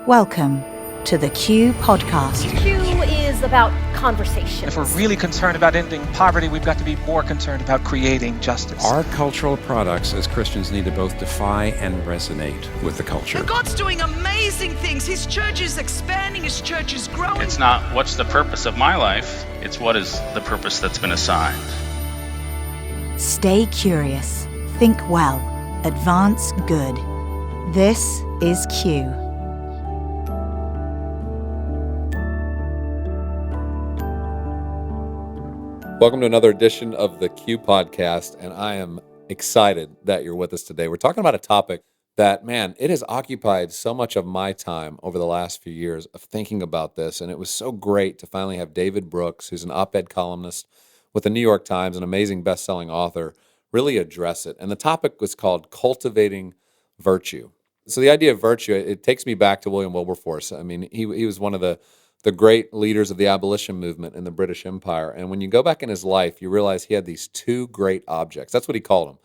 Welcome to the Q Podcast. Q is about conversation. If we're really concerned about ending poverty, we've got to be more concerned about creating justice. Our cultural products as Christians need to both defy and resonate with the culture. But God's doing amazing things. His church is expanding, his church is growing. It's not what's the purpose of my life, it's what is the purpose that's been assigned. Stay curious, think well, advance good. This is Q. Welcome to another edition of the Q Podcast, and I am excited that you're with us today. We're talking about a topic that, man, it has occupied so much of my time over the last few years of thinking about this, and it was so great to finally have David Brooks, who's an op-ed columnist with the New York Times, an amazing best-selling author, really address it. And the topic was called Cultivating Virtue. So the idea of virtue, it takes me back to William Wilberforce. I mean, he was one of the great leaders of the abolition movement in the British Empire. And when you go back in his life, you realize he had these two great objects. That's what he called them.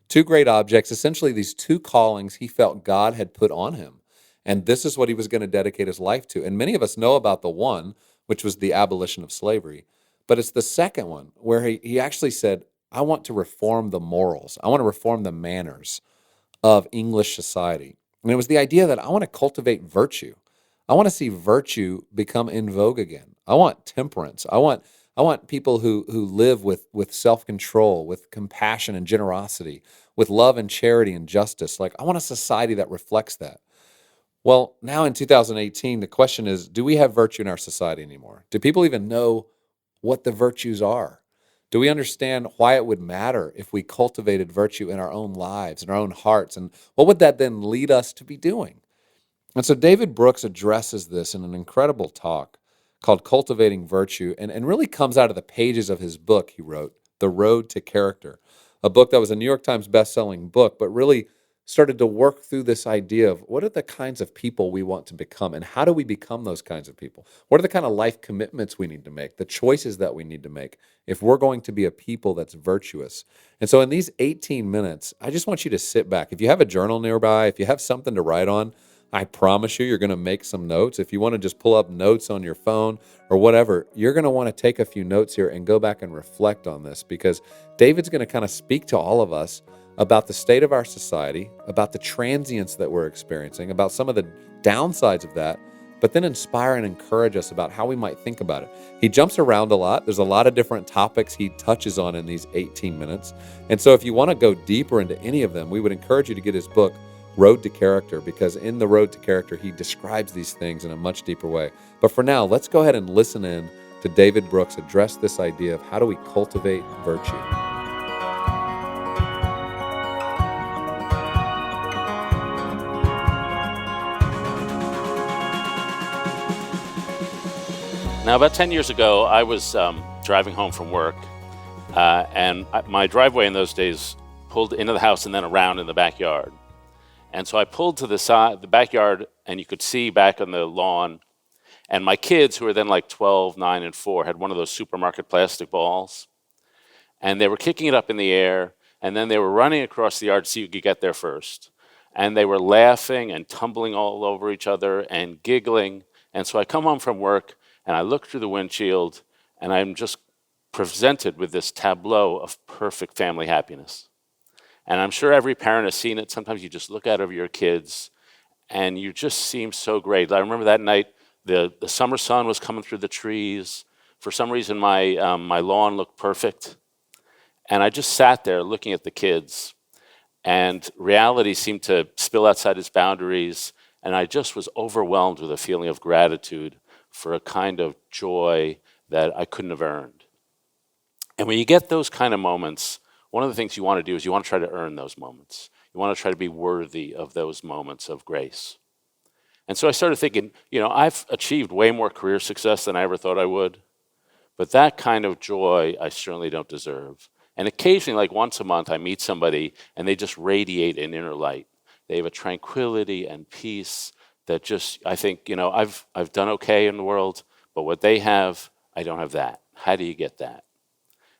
Two great objects, essentially these two callings he felt God had put on him. And this is what he was going to dedicate his life to. And many of us know about the one, which was the abolition of slavery. But it's the second one where he actually said, I want to reform the morals. I want to reform the manners of English society. And it was the idea that I want to cultivate virtue. I want to see virtue become in vogue again. I want temperance. I want people who live with self-control, with compassion and generosity, with love and charity and justice. Like, I want a society that reflects that. Well, now in 2018, the question is, do we have virtue in our society anymore? Do people even know what the virtues are? Do we understand why it would matter if we cultivated virtue in our own lives, in our own hearts? And what would that then lead us to be doing? And so David Brooks addresses this in an incredible talk called Cultivating Virtue, and really comes out of the pages of his book he wrote, The Road to Character, a book that was a New York Times best-selling book, but really started to work through this idea of what are the kinds of people we want to become, and how do we become those kinds of people? What are the kind of life commitments we need to make, the choices that we need to make if we're going to be a people that's virtuous? And so in these 18 minutes, I just want you to sit back. If you have a journal nearby, if you have something to write on, I promise you're going to make some notes. If you want to just pull up notes on your phone or whatever, you're going to want to take a few notes here and go back and reflect on this, because David's going to kind of speak to all of us about the state of our society, about the transience that we're experiencing, about some of the downsides of that, but then inspire and encourage us about how we might think about it. He jumps around a lot. There's a lot of different topics he touches on in these 18 minutes. And so if you want to go deeper into any of them, we would encourage you to get his book, Road to Character, because in The Road to Character, he describes these things in a much deeper way. But for now, let's go ahead and listen in to David Brooks address this idea of how do we cultivate virtue. Now, about 10 years ago, I was driving home from work, and my driveway in those days pulled into the house and then around in the backyard. And so I pulled to the side, the backyard, and you could see back on the lawn. And my kids, who were then like 12, 9, and 4, had one of those supermarket plastic balls. And they were kicking it up in the air, and then they were running across the yard to see who could get there first. And they were laughing and tumbling all over each other and giggling. And so I come home from work, and I look through the windshield, and I'm just presented with this tableau of perfect family happiness. And I'm sure every parent has seen it. Sometimes you just look out over your kids, and you just seem so great. I remember that night, the summer sun was coming through the trees. For some reason, my lawn looked perfect. And I just sat there looking at the kids, and reality seemed to spill outside its boundaries, and I just was overwhelmed with a feeling of gratitude for a kind of joy that I couldn't have earned. And when you get those kind of moments, one of the things you want to do is you want to try to earn those moments. You want to try to be worthy of those moments of grace. And so I started thinking, I've achieved way more career success than I ever thought I would, but that kind of joy I certainly don't deserve. And occasionally, like once a month, I meet somebody and they just radiate an inner light. They have a tranquility and peace that just, I think, I've done okay in the world, but what they have, I don't have that. How do you get that?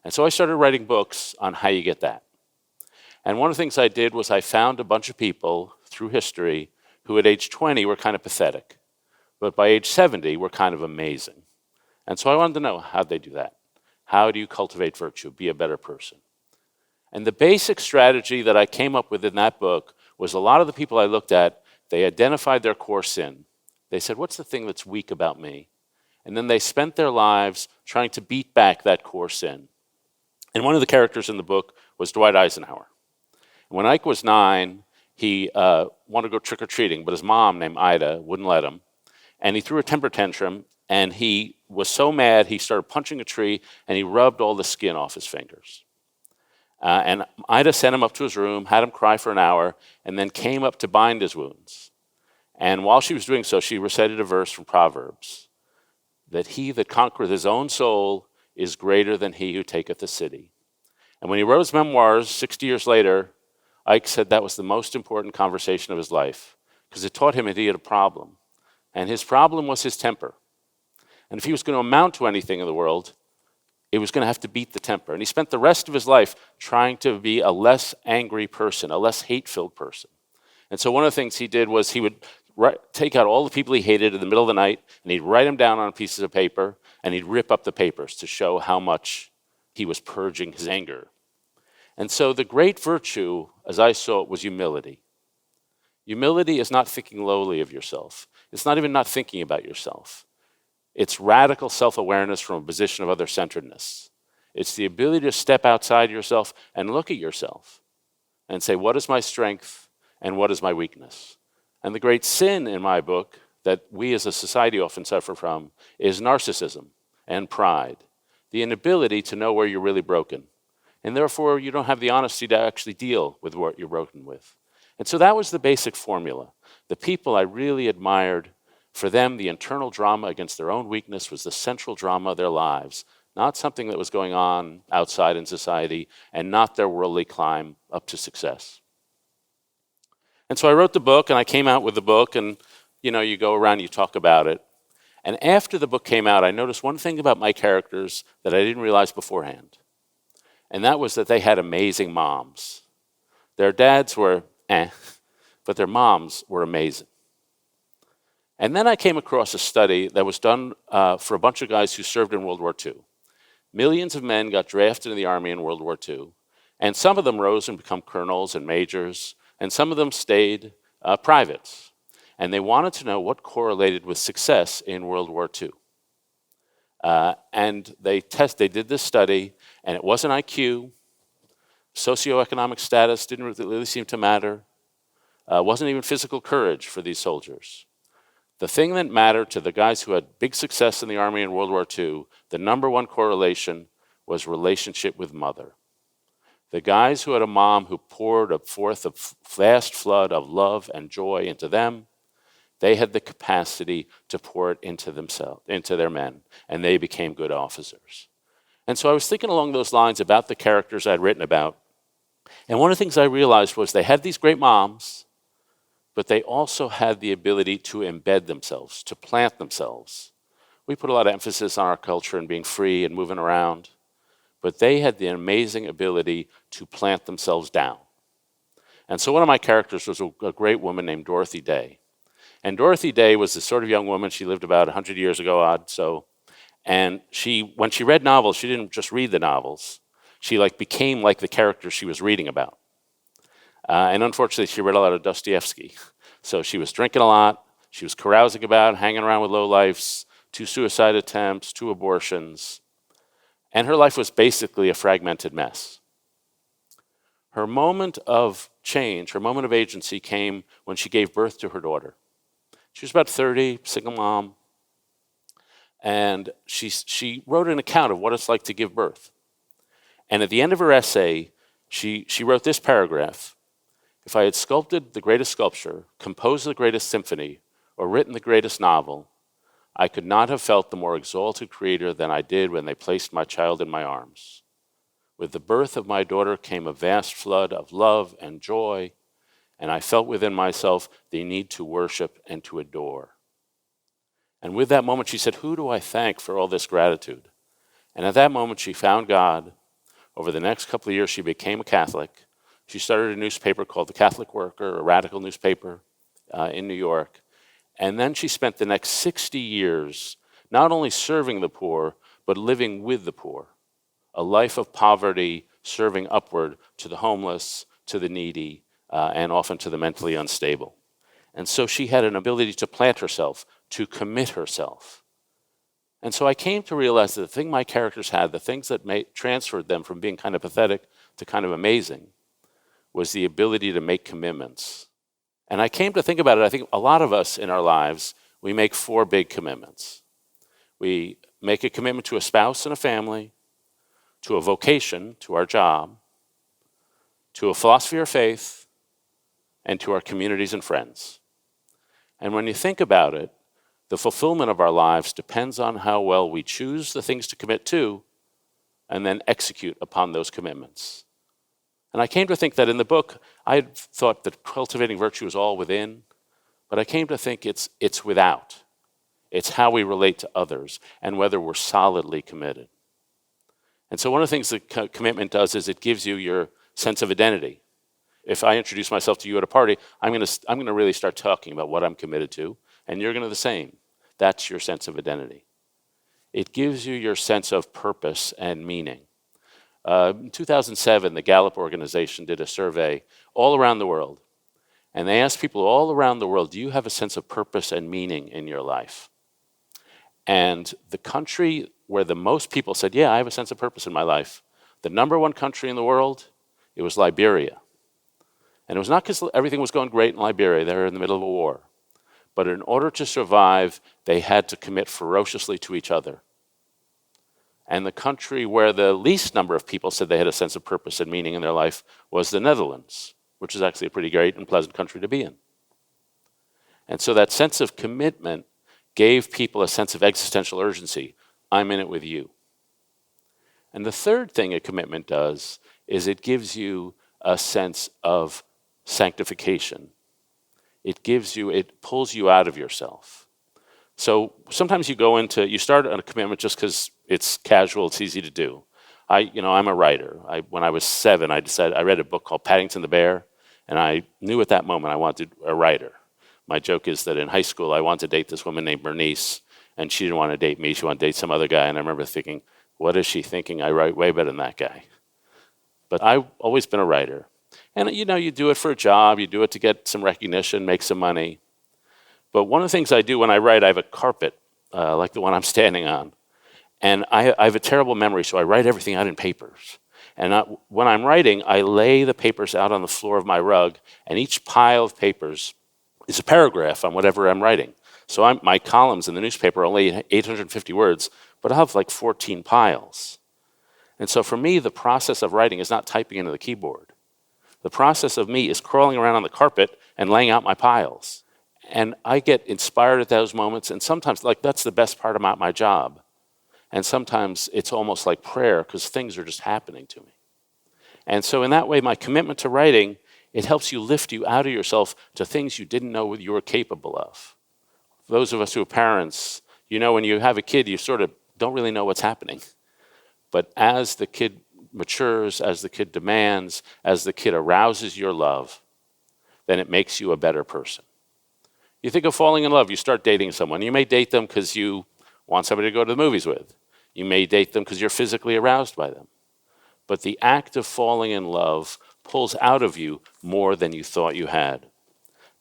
And so I started writing books on how you get that. And one of the things I did was I found a bunch of people through history who at age 20 were kind of pathetic. but by age 70 were kind of amazing. And so I wanted to know, how'd they do that? How do you cultivate virtue, be a better person? And the basic strategy that I came up with in that book was a lot of the people I looked at, they identified their core sin. They said, what's the thing that's weak about me? And then they spent their lives trying to beat back that core sin. And one of the characters in the book was Dwight Eisenhower. When Ike was 9, he wanted to go trick-or-treating, but his mom, named Ida, wouldn't let him. And he threw a temper tantrum, and he was so mad, he started punching a tree, and he rubbed all the skin off his fingers. And Ida sent him up to his room, had him cry for an hour, and then came up to bind his wounds. And while she was doing so, she recited a verse from Proverbs, that he that conquereth his own soul is greater than he who taketh a city. And when he wrote his memoirs 60 years later, Ike said that was the most important conversation of his life, because it taught him that he had a problem. And his problem was his temper. And if he was going to amount to anything in the world, it was going to have to beat the temper. And he spent the rest of his life trying to be a less angry person, a less hate-filled person. And so one of the things he did was he would take out all the people he hated in the middle of the night, and he'd write them down on pieces of paper, and he'd rip up the papers to show how much he was purging his anger. And so the great virtue, as I saw it, was humility. Humility is not thinking lowly of yourself. It's not even not thinking about yourself. It's radical self-awareness from a position of other-centeredness. It's the ability to step outside yourself and look at yourself and say, what is my strength and what is my weakness? And the great sin in my book that we as a society often suffer from is narcissism and pride, the inability to know where you're really broken. And therefore, you don't have the honesty to actually deal with what you're broken with. And so that was the basic formula. The people I really admired, for them, the internal drama against their own weakness was the central drama of their lives, not something that was going on outside in society, and not their worldly climb up to success. And so I wrote the book, and I came out with the book, and you go around, you talk about it. And after the book came out, I noticed one thing about my characters that I didn't realize beforehand. And that was that they had amazing moms. Their dads were but their moms were amazing. And then I came across a study that was done for a bunch of guys who served in World War II. Millions of men got drafted in the Army in World War II, and some of them rose and become colonels and majors, and some of them stayed privates. And they wanted to know what correlated with success in World War II. And they did this study, and it wasn't IQ. Socioeconomic status didn't really seem to matter. Wasn't even physical courage for these soldiers. The thing that mattered to the guys who had big success in the Army in World War II, the number one correlation was relationship with mother. The guys who had a mom who poured forth a vast flood of love and joy into them, they had the capacity to pour it into themselves, into their men, and they became good officers. And so I was thinking along those lines about the characters I'd written about. And one of the things I realized was they had these great moms, but they also had the ability to embed themselves, to plant themselves. We put a lot of emphasis on our culture and being free and moving around, but they had the amazing ability to plant themselves down. And so one of my characters was a great woman named Dorothy Day. And Dorothy Day was this sort of young woman. She lived about 100 years ago, and when she read novels, she didn't just read the novels. She became like the character she was reading about. And unfortunately, she read a lot of Dostoevsky. So she was drinking a lot. She was carousing about, hanging around with lowlifes, 2 suicide attempts, 2 abortions. And her life was basically a fragmented mess. Her moment of change, her moment of agency came when she gave birth to her daughter. She was about 30, single mom. And she wrote an account of what it's like to give birth. And at the end of her essay, she wrote this paragraph: if I had sculpted the greatest sculpture, composed the greatest symphony, or written the greatest novel, I could not have felt the more exalted creator than I did when they placed my child in my arms. With the birth of my daughter came a vast flood of love and joy, and I felt within myself the need to worship and to adore. And with that moment, she said, who do I thank for all this gratitude? And at that moment, she found God. Over the next couple of years, she became a Catholic. She started a newspaper called The Catholic Worker, a radical newspaper in New York. And then she spent the next 60 years not only serving the poor, but living with the poor. A life of poverty, serving upward to the homeless, to the needy, and often to the mentally unstable. And so she had an ability to plant herself, to commit herself. And so I came to realize that the thing my characters had, the things that transferred them from being kind of pathetic to kind of amazing, was the ability to make commitments. And I came to think about it, I think a lot of us in our lives, we make 4 big commitments. We make a commitment to a spouse and a family, to a vocation, to our job, to a philosophy or faith, and to our communities and friends. And when you think about it, the fulfillment of our lives depends on how well we choose the things to commit to and then execute upon those commitments. And I came to think that in the book, I had thought that cultivating virtue is all within, but I came to think it's without. It's how we relate to others and whether we're solidly committed. And so one of the things that commitment does is it gives you your sense of identity. If I introduce myself to you at a party, I'm going to really start talking about what I'm committed to, and you're going to do the same. That's your sense of identity. It gives you your sense of purpose and meaning. In 2007, the Gallup organization did a survey all around the world, and they asked people all around the world, do you have a sense of purpose and meaning in your life? And the country where the most people said, yeah, I have a sense of purpose in my life, the number 1 country in the world, it was Liberia. And it was not because everything was going great in Liberia, they were in the middle of a war. But in order to survive, they had to commit ferociously to each other. And the country where the least number of people said they had a sense of purpose and meaning in their life was the Netherlands, which is actually a pretty great and pleasant country to be in. And so that sense of commitment gave people a sense of existential urgency. I'm in it with you. And the third thing a commitment does is it gives you a sense of sanctification. It pulls you out of yourself. So sometimes you start on a commitment just because it's casual, it's easy to do. I'm a writer. When I was 7, I read a book called Paddington the Bear, and I knew at that moment I wanted a writer. My joke is that in high school I wanted to date this woman named Bernice, and she didn't want to date me, she wanted to date some other guy, and I remember thinking, what is she thinking? I write way better than that guy. But I've always been a writer. And you do it for a job, you do it to get some recognition, make some money. But one of the things I do when I write, I have a carpet, like the one I'm standing on. And I have a terrible memory, so I write everything out in papers. And when I'm writing, I lay the papers out on the floor of my rug, and each pile of papers is a paragraph on whatever I'm writing. So my columns in the newspaper are only 850 words, but I'll have like 14 piles. And so for me, the process of writing is not typing into the keyboard. The process of me is crawling around on the carpet and laying out my piles. And I get inspired at those moments, and sometimes that's the best part about my job. And sometimes it's almost like prayer because things are just happening to me. And so in that way, my commitment to writing, it helps you lift you out of yourself to things you didn't know you were capable of. Those of us who are parents, when you have a kid, you sort of don't really know what's happening. But as the kid matures, as the kid demands, as the kid arouses your love, then it makes you a better person. You think of falling in love, you start dating someone. You may date them because you want somebody to go to the movies with. You may date them because you're physically aroused by them. But the act of falling in love pulls out of you more than you thought you had.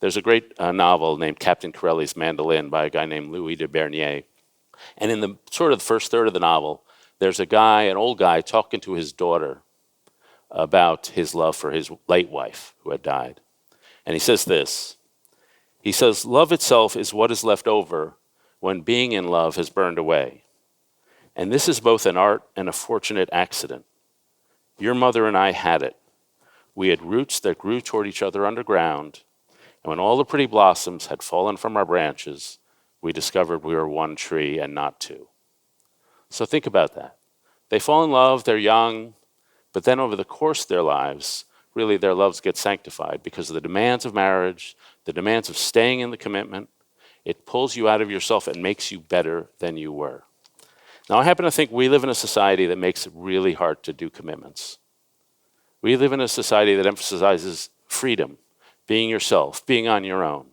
There's a great novel named Captain Corelli's Mandolin by a guy named Louis de Bernier. And in the sort of the first third of the novel, there's an old guy, talking to his daughter about his love for his late wife who had died. And he says this. He says, love itself is what is left over when being in love has burned away. And this is both an art and a fortunate accident. Your mother and I had it. We had roots that grew toward each other underground, and when all the pretty blossoms had fallen from our branches, we discovered we were one tree and not two. So think about that. They fall in love, they're young, but then over the course of their lives, really their loves get sanctified because of the demands of marriage, the demands of staying in the commitment. It pulls you out of yourself and makes you better than you were. Now, I happen to think we live in a society that makes it really hard to do commitments. We live in a society that emphasizes freedom, being yourself, being on your own.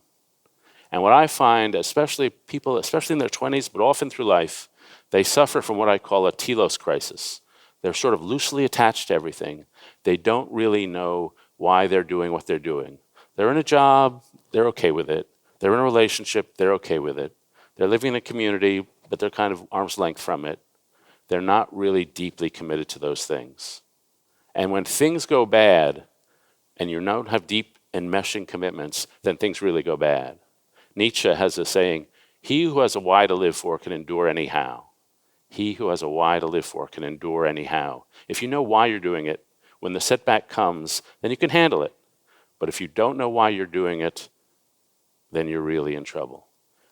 And what I find, especially people, especially in their 20s, but often through life, they suffer from what I call a telos crisis. They're sort of loosely attached to everything. They don't really know why they're doing what they're doing. They're in a job, they're okay with it. They're in a relationship, they're okay with it. They're living in a community, but they're kind of arm's length from it. They're not really deeply committed to those things. And when things go bad, and you don't have deep enmeshing commitments, then things really go bad. Nietzsche has a saying, "He who has a why to live for can endure anyhow." He who has a why to live for can endure anyhow. If you know why you're doing it, when the setback comes, then you can handle it. But if you don't know why you're doing it, then you're really in trouble.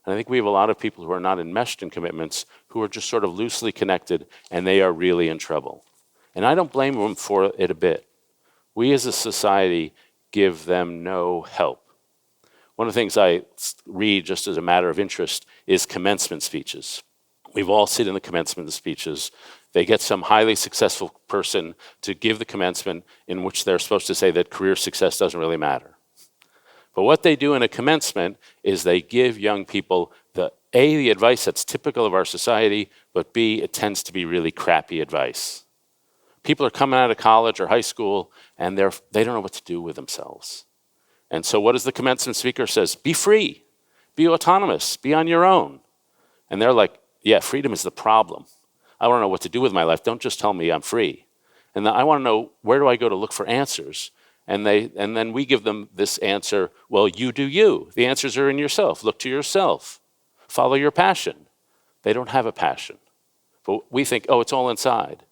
And I think we have a lot of people who are not enmeshed in commitments, who are just sort of loosely connected, and they are really in trouble. And I don't blame them for it a bit. We as a society give them no help. One of the things I read just as a matter of interest is commencement speeches. We've all seen in the commencement speeches. They get some highly successful person to give the commencement in which they're supposed to say that career success doesn't really matter. But what they do in a commencement is they give young people the advice that's typical of our society, but B, it tends to be really crappy advice. People are coming out of college or high school and they don't know what to do with themselves. And so what does the commencement speaker says? Be free, be autonomous, be on your own. And they're like, yeah, freedom is the problem. I want to know what to do with my life. Don't just tell me I'm free. And I want to know, where do I go to look for answers? And then we give them this answer, well, you do you. The answers are in yourself. Look to yourself. Follow your passion. They don't have a passion. But we think, oh, it's all inside.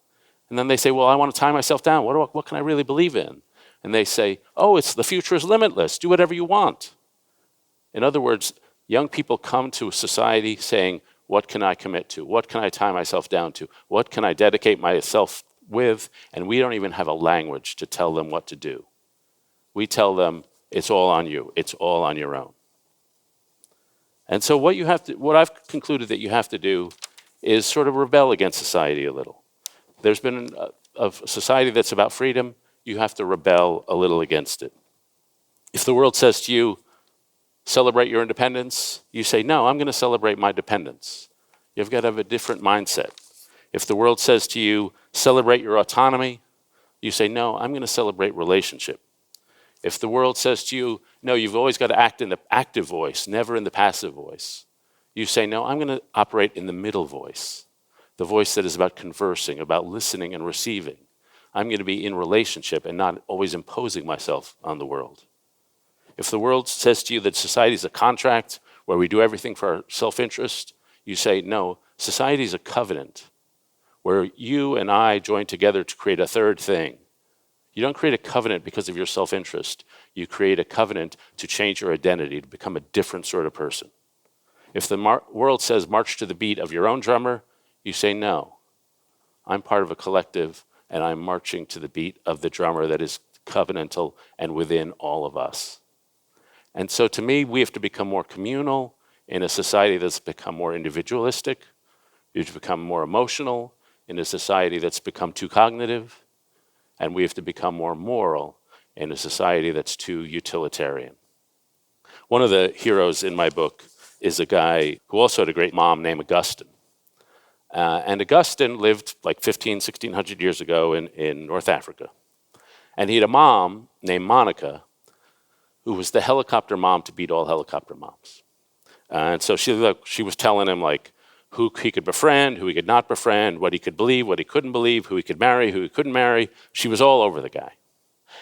And then they say, well, I want to tie myself down. What can I really believe in? And they say, oh, the future is limitless. Do whatever you want. In other words, young people come to society saying, what can I commit to? What can I tie myself down to? What can I dedicate myself with? And we don't even have a language to tell them what to do. We tell them, it's all on you. It's all on your own. And so what I've concluded that you have to do is sort of rebel against society a little. There's been a society that's about freedom. You have to rebel a little against it. If the world says to you, celebrate your independence, you say, no, I'm going to celebrate my dependence. You've got to have a different mindset. If the world says to you, celebrate your autonomy, you say, no, I'm going to celebrate relationship. If the world says to you, no, you've always got to act in the active voice, never in the passive voice, you say, no, I'm going to operate in the middle voice, the voice that is about conversing, about listening and receiving. I'm going to be in relationship and not always imposing myself on the world. If the world says to you that society is a contract where we do everything for our self-interest, you say, no, society is a covenant where you and I join together to create a third thing. You don't create a covenant because of your self-interest. You create a covenant to change your identity, to become a different sort of person. If the world says march to the beat of your own drummer, you say, no, I'm part of a collective and I'm marching to the beat of the drummer that is covenantal and within all of us. And so to me, we have to become more communal in a society that's become more individualistic. We have to become more emotional in a society that's become too cognitive. And we have to become more moral in a society that's too utilitarian. One of the heroes in my book is a guy who also had a great mom named Augustine. And Augustine lived like 1600 years ago in North Africa. And he had a mom named Monica, who was the helicopter mom to beat all helicopter moms. And so she was telling him like who he could befriend, who he could not befriend, what he could believe, what he couldn't believe, who he could marry, who he couldn't marry. She was all over the guy.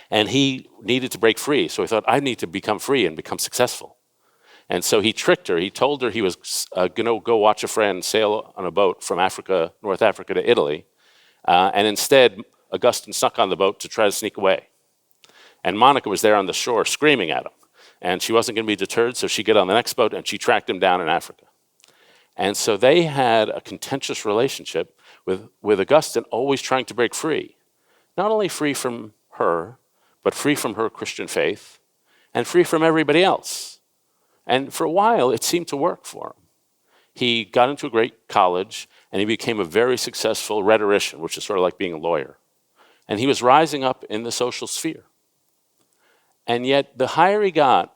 And he needed to break free. So he thought, I need to become free and become successful. And so he tricked her. He told her he was going to go watch a friend sail on a boat from Africa, North Africa to Italy. And instead, Augustine snuck on the boat to try to sneak away. And Monica was there on the shore screaming at him. And she wasn't going to be deterred, so she got on the next boat and she tracked him down in Africa. And so they had a contentious relationship with Augustine always trying to break free. Not only free from her, but free from her Christian faith and free from everybody else. And for a while, it seemed to work for him. He got into a great college and he became a very successful rhetorician, which is sort of like being a lawyer. And he was rising up in the social sphere. And yet, the higher he got,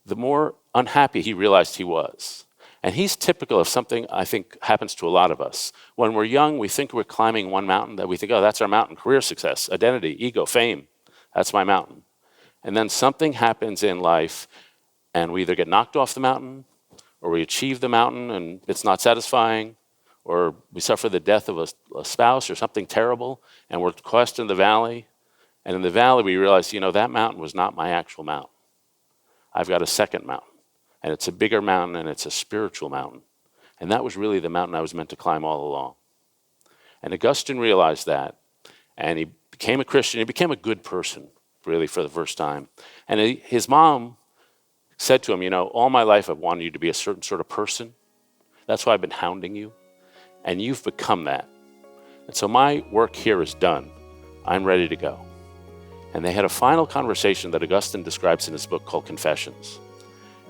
the more unhappy he realized he was. And he's typical of something I think happens to a lot of us. When we're young, we think we're climbing one mountain that we think, oh, that's our mountain: career success, identity, ego, fame. That's my mountain. And then something happens in life, and we either get knocked off the mountain, or we achieve the mountain and it's not satisfying, or we suffer the death of a spouse or something terrible, and we're tossed in the valley. And in the valley, we realize, that mountain was not my actual mountain. I've got a second mountain, and it's a bigger mountain, and it's a spiritual mountain. And that was really the mountain I was meant to climb all along. And Augustine realized that, and he became a Christian. He became a good person, really, for the first time. And his mom said to him, all my life I've wanted you to be a certain sort of person. That's why I've been hounding you. And you've become that. And so my work here is done. I'm ready to go. And they had a final conversation that Augustine describes in his book called Confessions.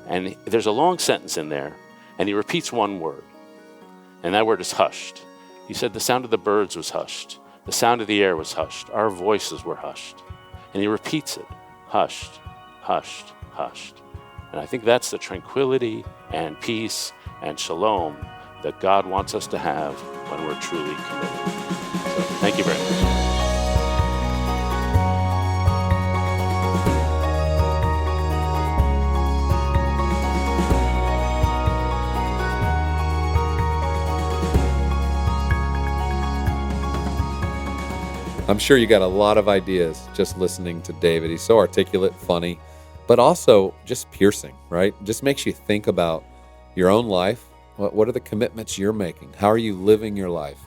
And there's a long sentence in there, and he repeats one word. And that word is hushed. He said the sound of the birds was hushed. The sound of the air was hushed. Our voices were hushed. And he repeats it, hushed, hushed, hushed. And I think that's the tranquility and peace and shalom that God wants us to have when we're truly committed. So thank you very much. I'm sure you got a lot of ideas just listening to David. He's so articulate, funny, but also just piercing, right? Just makes you think about your own life. What are the commitments you're making? How are you living your life?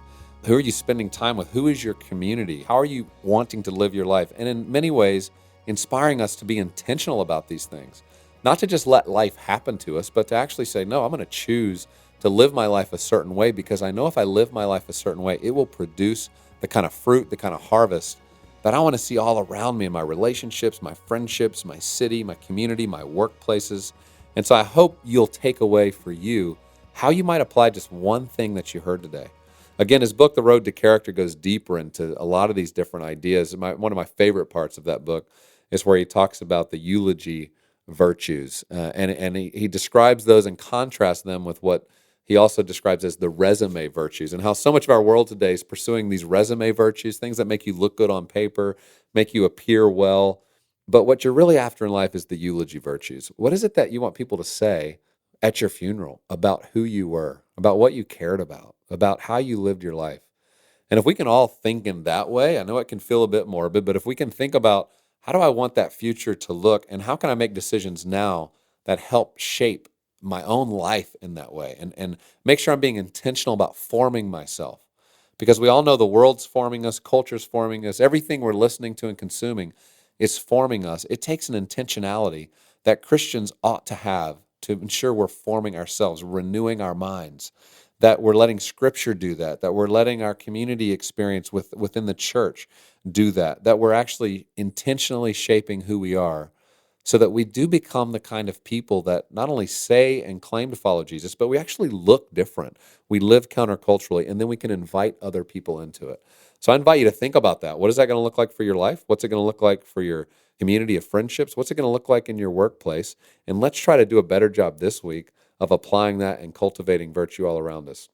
Who are you spending time with? Who is your community? How are you wanting to live your life? And in many ways, inspiring us to be intentional about these things. Not to just let life happen to us, but to actually say, no, I'm going to choose to live my life a certain way, because I know if I live my life a certain way, it will produce the kind of fruit, the kind of harvest that I want to see all around me in my relationships, my friendships, my city, my community, my workplaces. And so I hope you'll take away for you how you might apply just one thing that you heard today. Again, his book, The Road to Character, goes deeper into a lot of these different ideas. One of my favorite parts of that book is where he talks about the eulogy virtues. And he describes those and contrasts them with what he also describes as the resume virtues, and how so much of our world today is pursuing these resume virtues, things that make you look good on paper, make you appear well. But what you're really after in life is the eulogy virtues. What is it that you want people to say at your funeral about who you were, about what you cared about how you lived your life? And if we can all think in that way, I know it can feel a bit morbid, but if we can think about how do I want that future to look, and how can I make decisions now that help shape my own life in that way, and make sure I'm being intentional about forming myself. Because we all know the world's forming us, culture's forming us, everything we're listening to and consuming is forming us. It takes an intentionality that Christians ought to have to ensure we're forming ourselves, renewing our minds, that we're letting Scripture do that we're letting our community experience within the church do that we're actually intentionally shaping who we are, so that we do become the kind of people that not only say and claim to follow Jesus, but we actually look different. We live counterculturally, and then we can invite other people into it. So I invite you to think about that. What is that going to look like for your life? What's it going to look like for your community of friendships? What's it going to look like in your workplace? And let's try to do a better job this week of applying that and cultivating virtue all around us.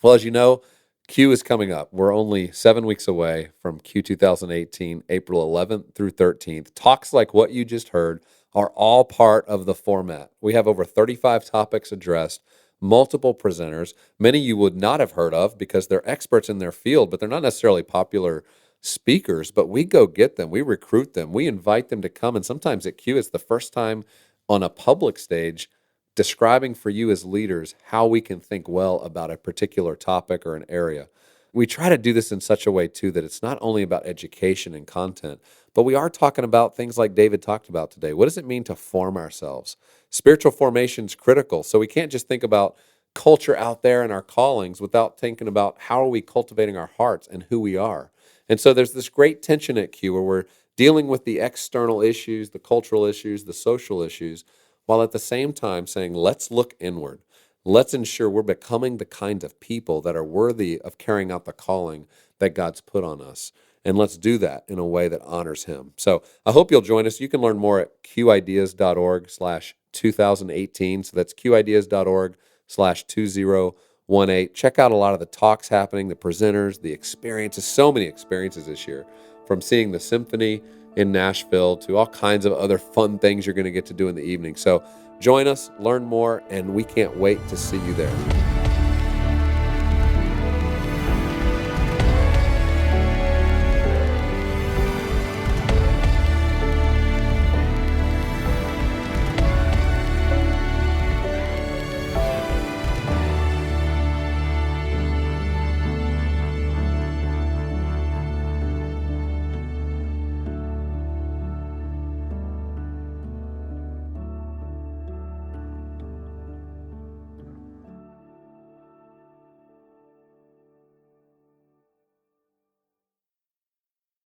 Well, as you know, Q is coming up. We're only 7 weeks away from Q 2018, April 11th through 13th. Talks like what you just heard are all part of the format. We have over 35 topics addressed, multiple presenters, many you would not have heard of because they're experts in their field, but they're not necessarily popular speakers, but we go get them, we recruit them, we invite them to come, and sometimes at Q it's the first time on a public stage describing for you as leaders how we can think well about a particular topic or an area. We try to do this in such a way, too, that it's not only about education and content, but we are talking about things like David talked about today. What does it mean to form ourselves? Spiritual formation is critical, so we can't just think about culture out there and our callings without thinking about how are we cultivating our hearts and who we are. And so there's this great tension at Q where we're dealing with the external issues, the cultural issues, the social issues, while at the same time saying, let's look inward. Let's ensure we're becoming the kind of people that are worthy of carrying out the calling that God's put on us. And let's do that in a way that honors him. So I hope you'll join us. You can learn more at qideas.org/2018. So that's qideas.org/2018. Check out a lot of the talks happening, the presenters, the experiences, so many experiences this year, from seeing the symphony in Nashville to all kinds of other fun things you're going to get to do in the evening. So join us, learn more, and we can't wait to see you there.